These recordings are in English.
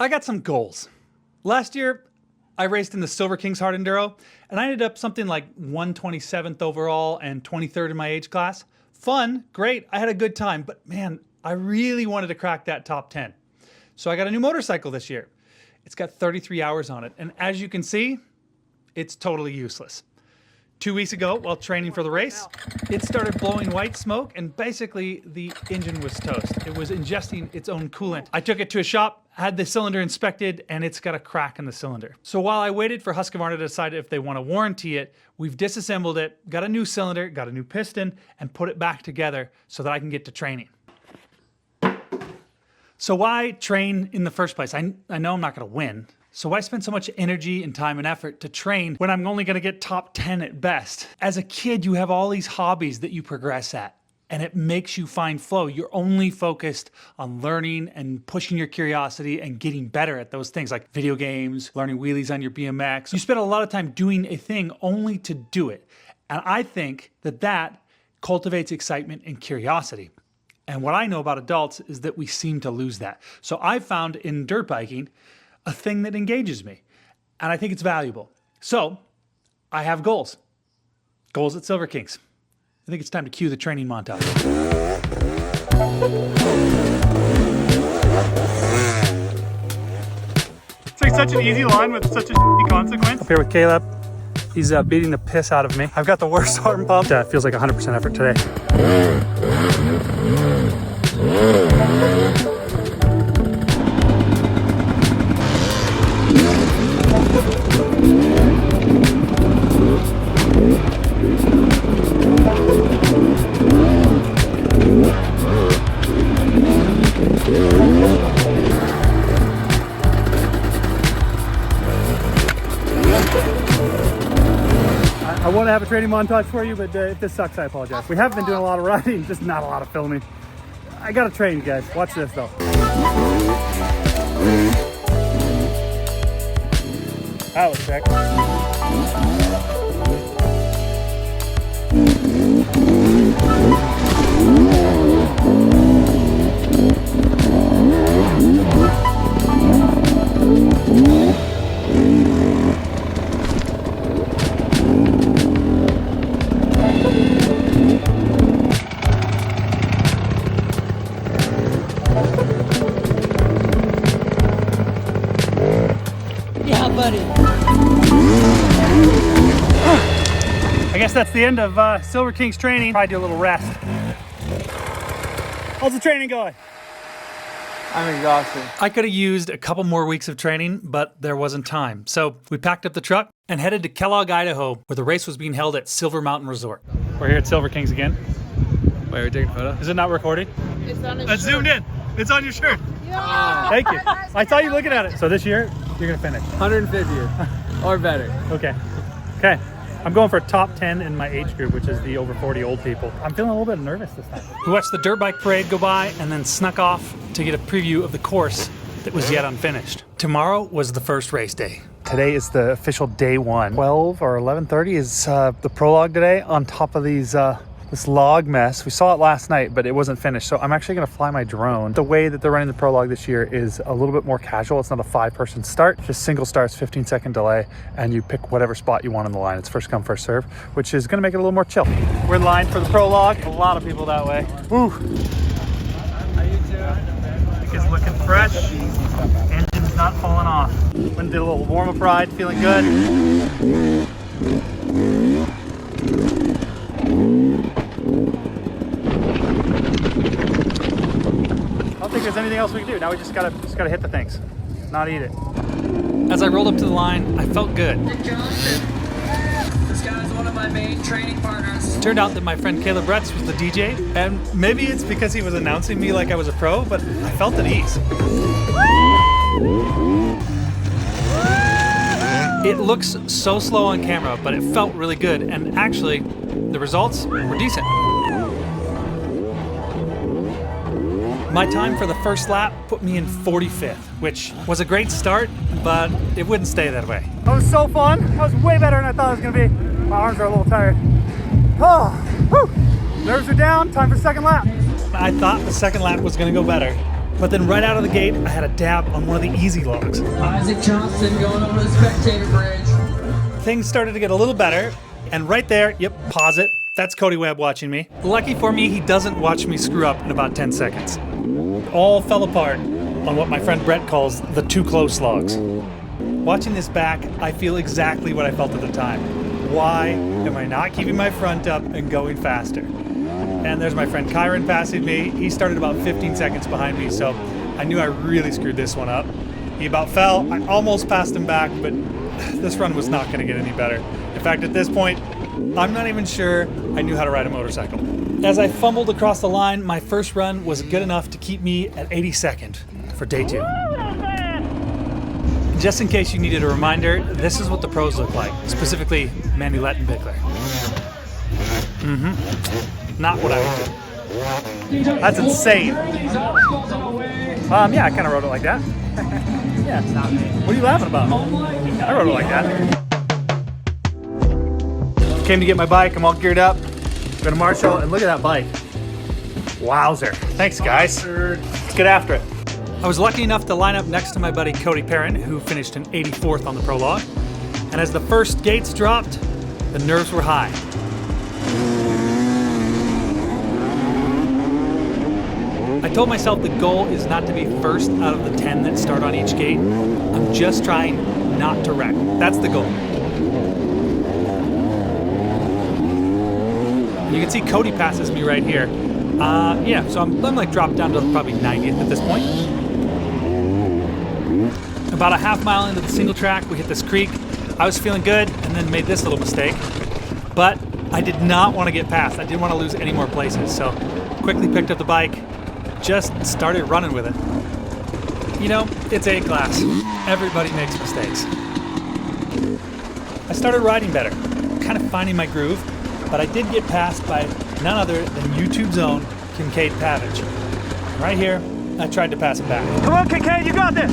I got some goals. Last year, I raced in the Silver Kings Hard Enduro, and I ended up something like 127th overall and 23rd in my age class. Fun, great, I had a good time, but man, I really wanted to crack that top 10. So I got a new motorcycle this year. It's got 33 hours on it, and as you can see, it's totally useless. 2 weeks ago, while training for the race, it started blowing white smoke, and basically the engine was toast. It was ingesting its own coolant. I took it to a shop, had the cylinder inspected, and it's got a crack in the cylinder. So while I waited for Husqvarna to decide if they want to warranty it, we've disassembled it, got a new cylinder, got a new piston, and put it back together so that I can get to training. So why train in the first place? I know I'm not going to win. So why spend so much energy and time and effort to train when I'm only going to get top 10 at best? As a kid, you have all these hobbies that you progress at, and it makes you find flow. You're only focused on learning and pushing your curiosity and getting better at those things like video games, learning wheelies on your BMX. You spend a lot of time doing a thing only to do it. And I think that cultivates excitement and curiosity. And what I know about adults is that we seem to lose that. So I found in dirt biking a thing that engages me, and I think it's valuable. So I have goals. Goals at Silver Kings. I think it's time to cue the training montage. It's like such an easy line with such a shitty consequence. Up here with Caleb. He's beating the piss out of me. I've got the worst arm pump. It feels like 100% effort today. I want to have a training montage for you, but if this sucks, I apologize. We have been doing a lot of riding, just not a lot of filming. I gotta train, guys. Watch this though. That was sick. I guess that's the end of Silver Kings training. Probably do a little rest. How's the training going? I'm exhausted. I could have used a couple more weeks of training, but there wasn't time. So we packed up the truck and headed to Kellogg, Idaho, where the race was being held at Silver Mountain Resort. We're here at Silver Kings again. Wait, are we taking a photo? Is it not recording? It's on his It's shirt. zoomed in. It's on your shirt. Yeah. Thank you. I saw you looking at it. So this year, you're gonna finish. 150th or better. Okay. Okay. I'm going for a top 10 in my age group, which is the over 40 old people. I'm feeling a little bit nervous this time. We watched the dirt bike parade go by and then snuck off to get a preview of the course that was yet unfinished. Tomorrow was the first race day. Today is the official day one. 12 or 11:30 is the prologue today on top of these this log mess. We saw it last night, but it wasn't finished. So I'm actually gonna fly my drone. The way that they're running the prologue this year is a little bit more casual. It's not a 5-person start, just single starts, 15-second delay, and you pick whatever spot you want on the line. It's first come, first serve, which is gonna make it a little more chill. We're in line for the prologue. A lot of people that way. Woo. How you doing? I think it's looking fresh. Engine's not falling off. Went and did a little warm-up ride, feeling good. I don't think there's anything else we can do. Now we just gotta hit the things, not eat it. As I rolled up to the line, I felt good. Johnston. This guy is one of my main training partners. It turned out that my friend Caleb Retz was the DJ, and maybe it's because he was announcing me like I was a pro, but I felt at ease. It looks so slow on camera, but it felt really good, and actually, the results were decent. My time for the first lap put me in 45th, which was a great start, but it wouldn't stay that way. That was so fun. That was way better than I thought it was gonna be. My arms are a little tired. Oh, whew. Nerves are down, time for second lap. I thought the second lap was gonna go better, But then right out of the gate, I had a dab on one of the easy logs. Isaac Johnston going over the spectator bridge. Things started to get a little better, and right there, yep, pause it. That's Cody Webb watching me. Lucky for me, he doesn't watch me screw up in about 10 seconds. All fell apart on what my friend Brett calls the too close logs. Watching this back, I feel exactly what I felt at the time. Why am I not keeping my front up and going faster? And there's my friend Kyron passing me. He started about 15 seconds behind me, so I knew I really screwed this one up. He about fell. I almost passed him back, but this run was not going to get any better. In fact, at this point, I'm not even sure I knew how to ride a motorcycle. As I fumbled across the line, my first run was good enough to keep me at 82nd for day 2. Just in case you needed a reminder, this is what the pros look like, specifically Mandy Lettenbichler. Not what I would do. That's insane. Yeah, I kind of rode it like that. Yeah. What are you laughing about? I rode it like that. Came to get my bike. I'm all geared up. Going to Marshall, and look at that bike. Wowzer. Thanks, guys. Let's get after it. I was lucky enough to line up next to my buddy Cody Perrin, who finished in 84th on the Prologue. And as the first gates dropped, the nerves were high. I told myself the goal is not to be first out of the 10 that start on each gate. I'm just trying not to wreck. That's the goal. You can see Cody passes me right here. Yeah, so I'm like dropped down to probably 90th at this point. About a half mile into the single track, we hit this creek. I was feeling good and then made this little mistake. But I did not want to get past. I didn't want to lose any more places, so quickly picked up the bike, just started running with it. You know, it's A class. Everybody makes mistakes. I started riding better, kind of finding my groove, but I did get passed by none other than YouTube's own Kincaid Pavage. Right here, I tried to pass it back. Come on, Kincaid, you got this!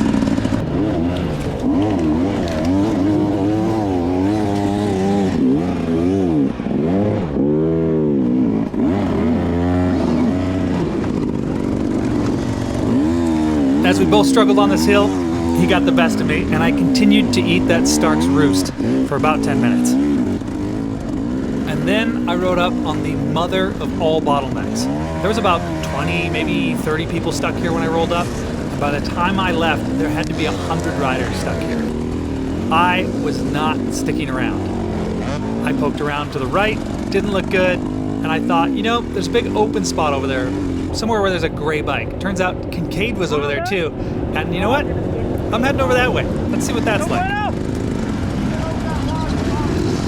As we both struggled on this hill, he got the best of me, and I continued to eat that Stark's roost for about 10 minutes. And then I rode up on the mother of all bottlenecks. There was about 20, maybe 30 people stuck here when I rolled up, and by the time I left, there had to be 100 riders stuck here. I was not sticking around. I poked around to the right, didn't look good, and I thought, you know, there's a big open spot over there, somewhere where there's a gray bike. Turns out Kincaid was over there too, and you know what? I'm heading over that way. Let's see what that's like.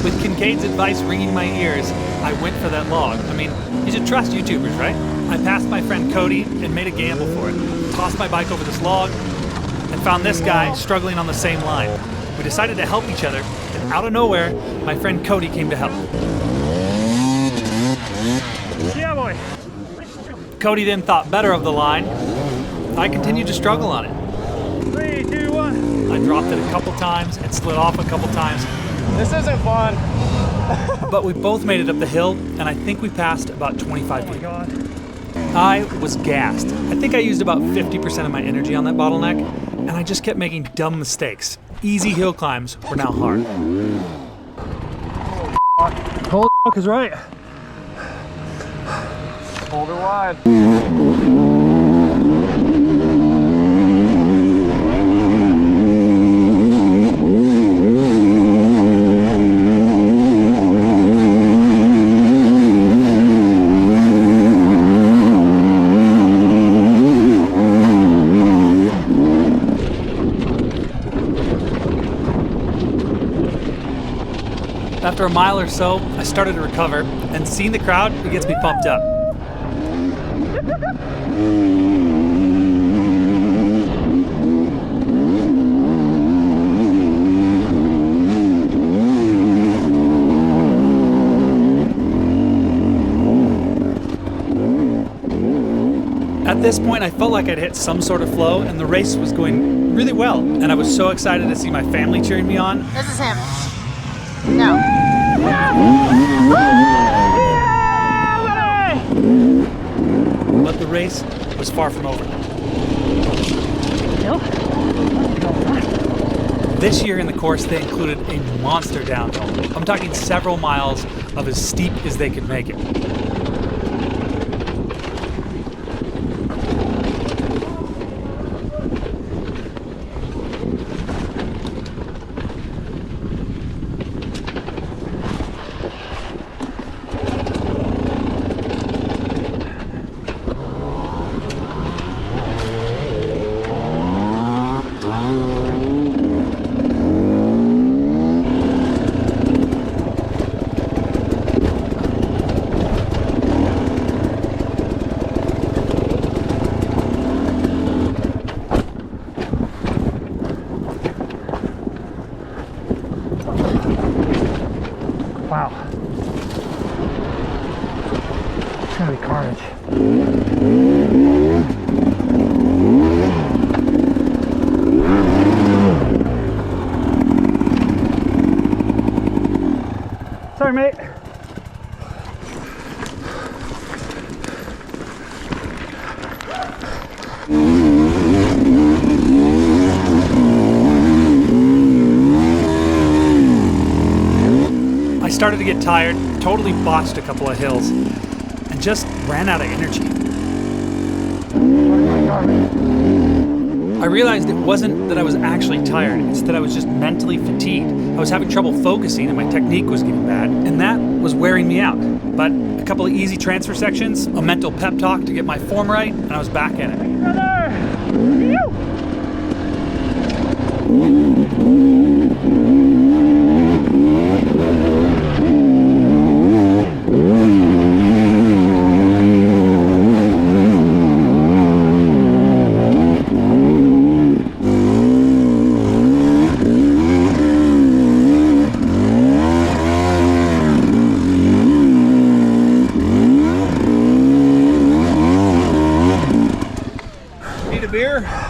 With Kincaid's advice ringing in my ears, I went for that log. I mean, you should trust YouTubers, right? I passed my friend Cody and made a gamble for it. Tossed my bike over this log and found this guy struggling on the same line. We decided to help each other, and out of nowhere, my friend Cody came to help. Yeah, boy. Cody then thought better of the line. I continued to struggle on it. 3, 2, 1. I dropped it a couple times and slid off a couple times. This isn't fun. But we both made it up the hill, and I think we passed about 25 feet. Oh my God. I was gassed. I think I used about 50% of my energy on that bottleneck, and I just kept making dumb mistakes. Easy hill climbs were now hard. Holy fuck is right. Hold her wide. After a mile or so, I started to recover, and seeing the crowd, it gets me pumped up. At this point, I felt like I'd hit some sort of flow, and the race was going really well, and I was so excited to see my family cheering me on. This is him. No. But the race was far from over. hill. This year in the course, they included a monster downhill. I'm talking several miles of as steep as they could make it. Wow. It's gonna be carnage. Sorry, mate. I started to get tired, totally botched a couple of hills, and just ran out of energy. I realized it wasn't that I was actually tired, it's that I was just mentally fatigued. I was having trouble focusing and my technique was getting bad, and that was wearing me out. But a couple of easy transfer sections, a mental pep talk to get my form right, and I was back in it.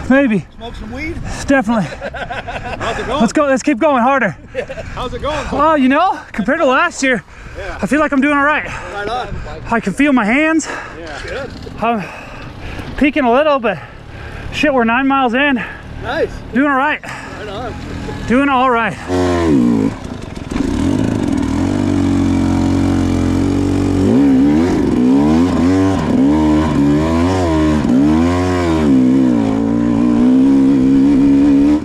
Maybe. Smoke some weed? Definitely. How's it going? Let's go. Let's keep going harder. How's it going? Oh, you know, compared to last year, I feel like I'm doing all right. Right on. I can feel my hands. Yeah. Good. I'm peaking a little, but shit, we're 9 miles in. Nice. Doing all right. Right on. Doing all right.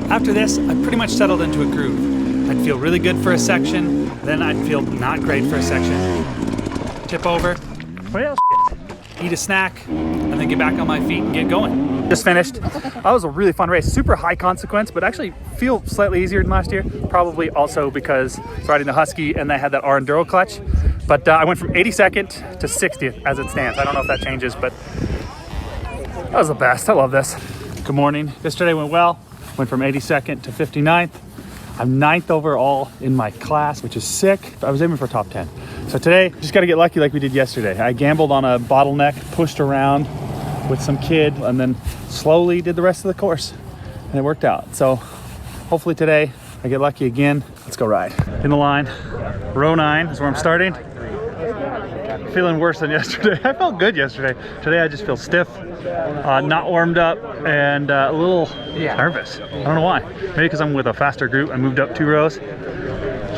After this, I pretty much settled into a groove. I'd feel really good for a section, then I'd feel not great for a section. Tip over, Well, eat a snack, and then get back on my feet and get going. just finished. That was a really fun race. Super high consequence, but actually feel slightly easier than last year. Probably also because it's riding the Husky and they had that R Enduro clutch. But I went from 82nd to 60th as it stands. I don't know if that changes, but that was the best. I love this. Good morning. Yesterday went well. Went from 82nd to 59th. I'm 9th overall in my class, which is sick. I was aiming for top 10. So today, just got to get lucky like we did yesterday. I gambled on a bottleneck, pushed around with some kid, and then slowly did the rest of the course. And it worked out. So hopefully today, I get lucky again. Let's go ride. In the line, row 9 is where I'm starting. Feeling worse than yesterday. I felt good yesterday. Today I just feel stiff, not warmed up, and a little nervous. I don't know why. Maybe because I'm with a faster group. I moved up 2 rows.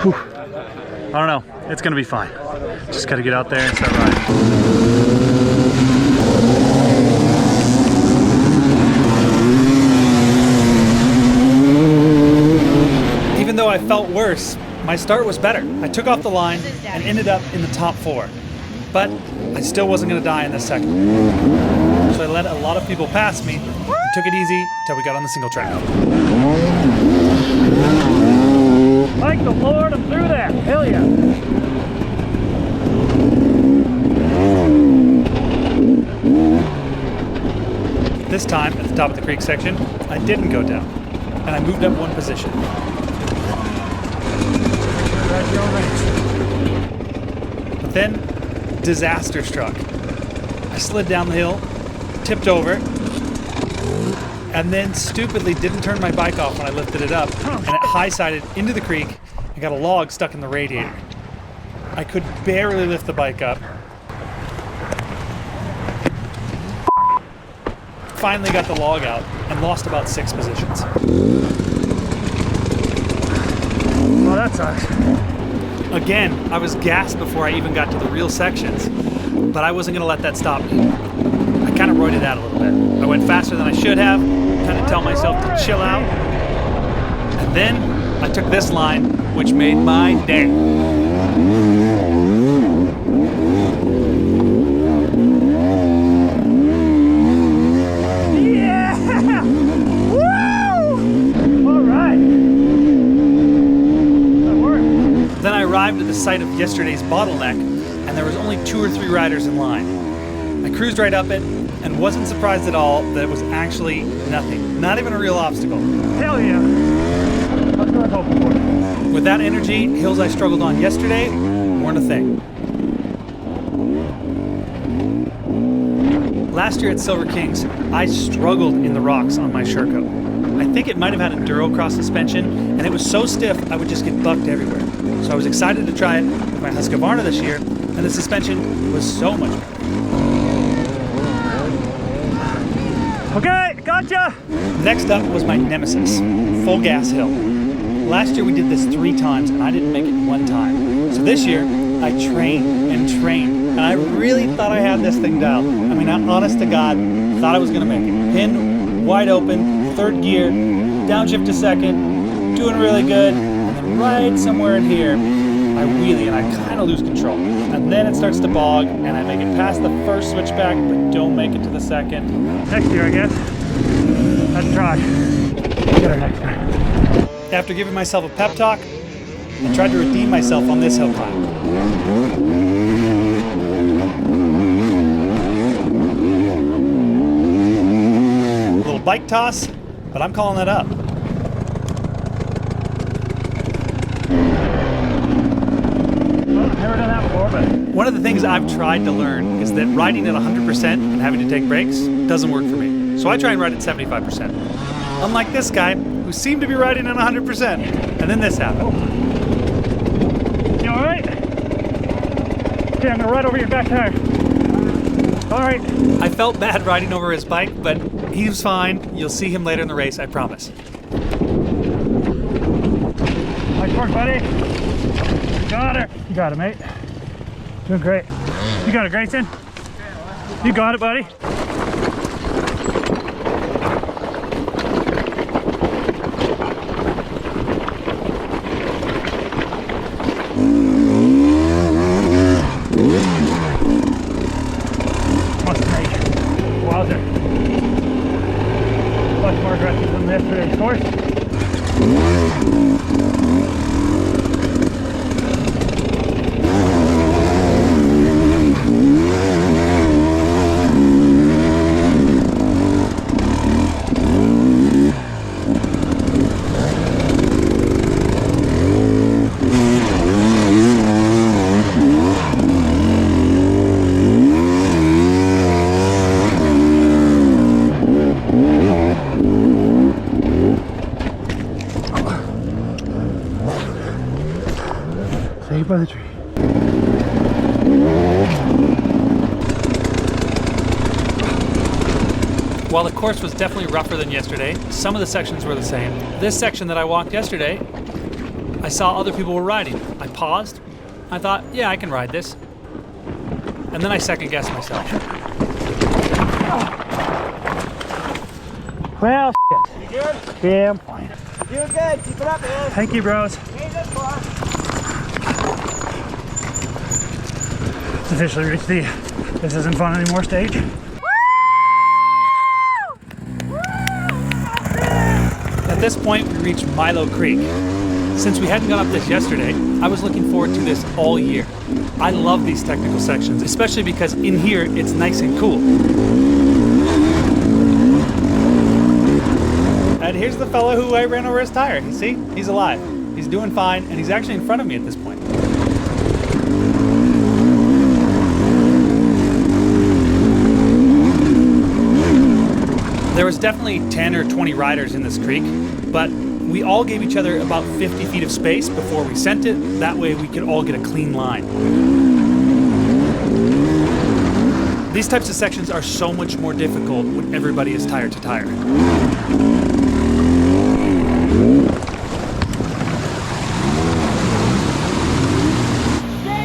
Whew. I don't know. It's gonna be fine. Just gotta get out there and start riding. Even though I felt worse, my start was better. I took off the line and ended up in the top 4. But I still wasn't gonna die in this second. So I let a lot of people pass me and took it easy till we got on the single track. Thank the Lord, I'm through that. Hell yeah. This time, at the top of the creek section, I didn't go down, and I moved up 1 position. But then, disaster struck. I slid down the hill, tipped over, and then stupidly didn't turn my bike off when I lifted it up, and it high-sided into the creek and got a log stuck in the radiator. I could barely lift the bike up. finally got the log out and lost about 6 positions. Oh, that sucks. Again, I was gassed before I even got to the real sections, but I wasn't gonna let that stop me. I kind of roided out a little bit. I went faster than I should have, kind of tell myself to chill out. And then I took this line, which made my day. Then I arrived at the site of yesterday's bottleneck, and there was only 2 or 3 riders in line. I cruised right up it, and wasn't surprised at all that it was actually nothing. Not even a real obstacle. Hell yeah. That's what I was hoping for. With that energy, hills I struggled on yesterday weren't a thing. Last year at Silver Kings, I struggled in the rocks on my Sherco. I think it might have had enduro cross suspension, and it was so stiff I would just get bucked everywhere. So I was excited to try it with my Husqvarna this year, and the suspension was so much better. Okay, gotcha! Next up was my nemesis, Full Gas Hill. Last year we did this 3 times, and I didn't make it 1 time. So this year, I trained and trained, and I really thought I had this thing dialed. I mean, honest to God, thought I was gonna make it. Pin wide open, 3rd gear, downshift to 2nd, doing really good, and then right somewhere in here, I wheelie and I kind of lose control. And then it starts to bog, and I make it past the 1st switchback, but don't make it to the 2nd. Next year, I guess. Let's try. Get her next time. After giving myself a pep talk, I tried to redeem myself on this hill climb. A little bike toss, but I'm calling that up. Never done that before, but One of the things I've tried to learn is that riding at 100% and having to take breaks doesn't work for me. So I try and ride at 75%. Unlike this guy, who seemed to be riding at 100%. And then this happened. you all right? Okay, I'm gonna ride over your back tire. All right. I felt bad riding over his bike, but he was fine. You'll see him later in the race, I promise. Nice work, buddy. You got her. You got it, mate. Doing great. You got it, Grayson. You got it, buddy. Must make. Wowzer. Much more aggressive than yesterday's course. Saved by the tree. While the course was definitely rougher than yesterday, some of the sections were the same. This section that I walked yesterday, I saw other people were riding. I paused. I thought, yeah, I can ride this. And then I second-guessed myself. Well, shit. You good? Yeah, I'm fine. Doing good. Keep it up, man. Thank you, bros. Ain't this far. It's officially reached the this isn't fun anymore stage. At this point, we reached Milo Creek. Since we hadn't gone up this yesterday, I was looking forward to this all year. I love these technical sections, especially because in here, it's nice and cool. And here's the fellow who I ran over his tire. You see? He's alive. He's doing fine, and he's actually in front of me at this point. There was definitely 10 or 20 riders in this creek, but we all gave each other about 50 feet of space before we sent it. That way we could all get a clean line. These types of sections are so much more difficult when everybody is tire to tire. Stay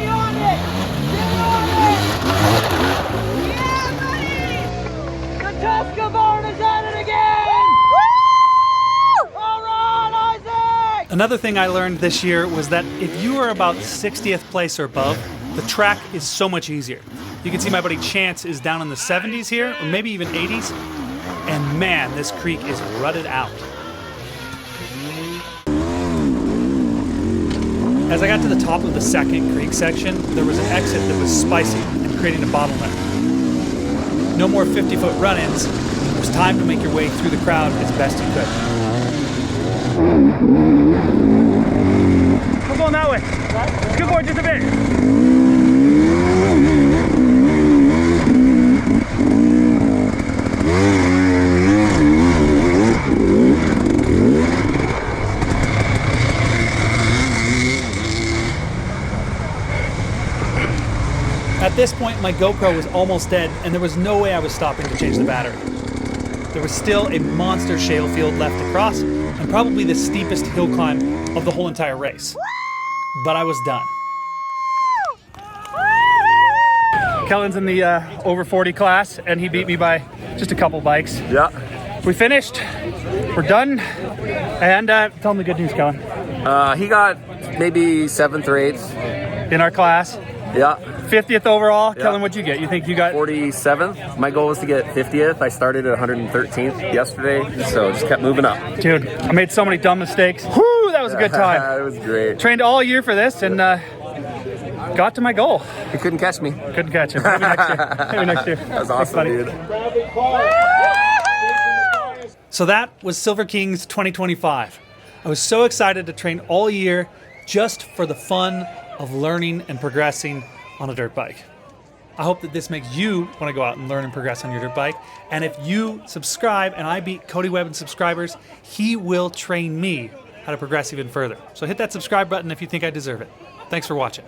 on it! Stay on it! Yeah, buddy! The Tuscarora is at it again! All right, Isaac! Another thing I learned this year was that if you are about 60th place or above, the track is so much easier. You can see my buddy Chance is down in the 70s here, or maybe even 80s. And man, this creek is rutted out. As I got to the top of the second creek section, there was an exit that was spicy and creating a bottleneck. No more 50-foot run-ins. It was time to make your way through the crowd as best you could. I'm going that way. Good boy, just a bit. At this point, my GoPro was almost dead, and there was no way I was stopping to change the battery. There was still a monster shale field left to cross, and probably the steepest hill climb of the whole entire race. But I was done. Kellen's in the over 40 class, and he beat me by just a couple bikes. Yeah. We finished. We're done. And tell him the good news, Kellen. He got maybe 7th or 8th. In our class, Yeah. 50th overall. Yeah. Kellen, what'd you get? You think you got 47th. My goal was to get 50th. I started at 113th yesterday, so just kept moving up. Dude, I made so many dumb mistakes. Whew, that was a good time. It was great. Trained all year for this and got to my goal. You couldn't catch me. Couldn't catch him. Maybe next year. Maybe next year. That was Thanks, awesome, buddy. dude. So that was Silver Kings 2025. I was so excited to train all year just for the fun of learning and progressing on a dirt bike. I hope that this makes you want to go out and learn and progress on your dirt bike. And if you subscribe and I beat Cody Webb in subscribers, he will train me how to progress even further. So hit that subscribe button if you think I deserve it. Thanks for watching.